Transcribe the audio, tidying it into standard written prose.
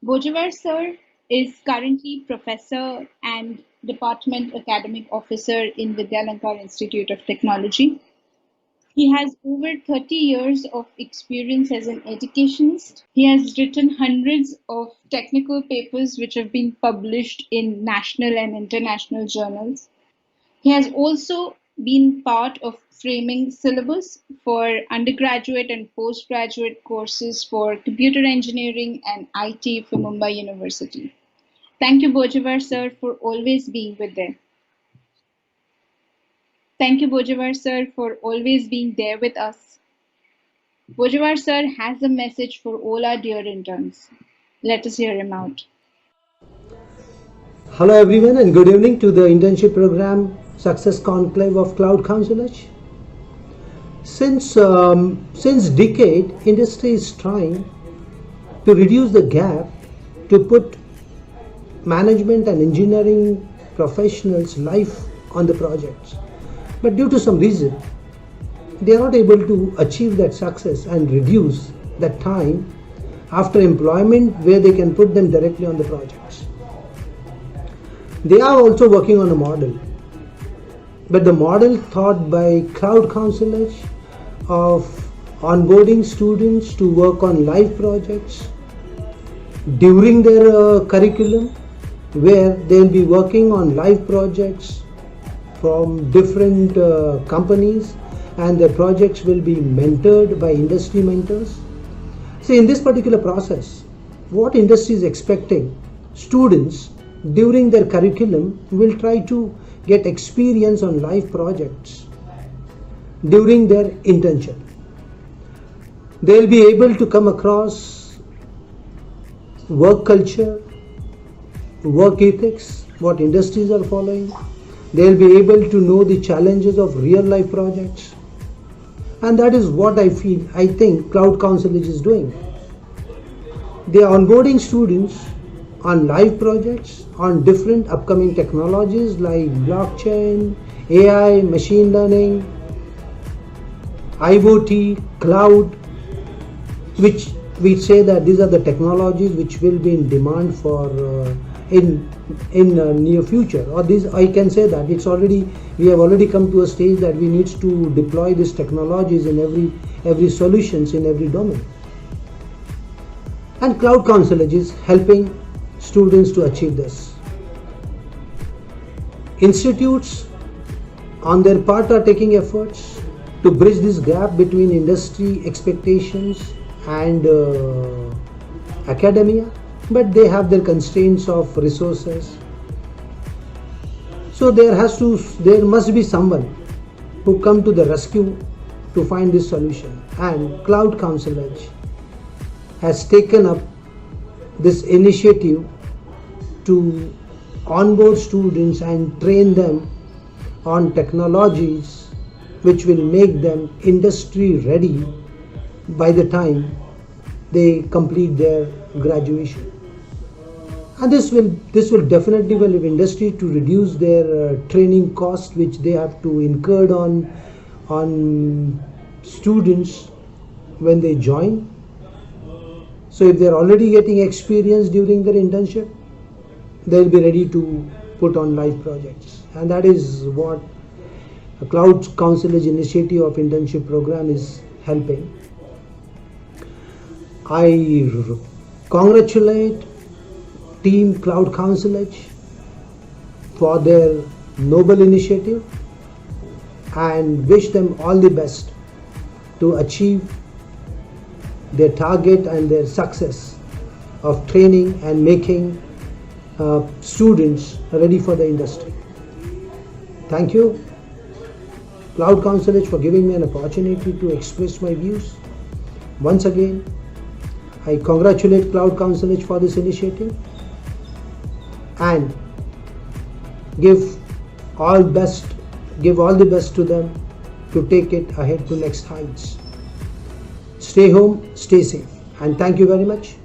Bojawar sir is currently professor and department academic officer in Vidyalankar Institute of Technology. He has over 30 years of experience as an educationist. He has written hundreds of technical papers which have been published in national and international journals. He has also been part of framing syllabus for undergraduate and postgraduate courses for computer engineering and IT for Mumbai University. Thank you, Bojawar sir, for always being with them. Thank you, Bojawar sir, for always being there with us. Bojawar sir has a message for all our dear interns. Let us hear him out. Hello everyone and good evening to the internship program Success Conclave of Cloud Councilage. Since decade, industry is trying to reduce the gap to put management and engineering professionals' life on the projects. But due to some reason, they are not able to achieve that success and reduce that time after employment where they can put them directly on the projects. They are also working on a model, but the model thought by Cloud Councilage of onboarding students to work on live projects during their curriculum, where they'll be working on live projects from different companies, and the projects will be mentored by industry mentors. So in this particular process, what industry is expecting students during their curriculum will try to get experience on live projects during their internship. They'll be able to come across work culture, work ethics, what industries are following. They'll be able to know the challenges of real life projects. And that is what I think Cloud Councilage is doing. They are onboarding students on live projects on different upcoming technologies like blockchain, AI, machine learning, IoT, cloud, which we say that these are the technologies which will be in demand for in near future. Or this, I can say that we have already come to a stage that we need to deploy these technologies in every solutions in every domain. And Cloud Councilage is helping students to achieve this. Institutes on their part are taking efforts to bridge this gap between industry expectations and academia, but they have their constraints of resources. So there must be someone who come to the rescue to find this solution, and Cloud Councilage has taken up this initiative to onboard students and train them on technologies which will make them industry ready by the time they complete their graduation. And this will definitely help industry to reduce their training cost which they have to incur on students when they join. So if they are already getting experience during their internship, they'll be ready to put on live projects. And that is what a Cloud Councilage initiative of internship program is helping. I congratulate Team Cloud Councilage for their noble initiative and wish them all the best to achieve their target and their success of training and making students ready for the industry. Thank you, Cloud Councilage, for giving me an opportunity to express my views. Once again, I congratulate Cloud Councilage for this initiative and give all the best to them to take it ahead to next heights. Stay home, stay safe, and thank you very much.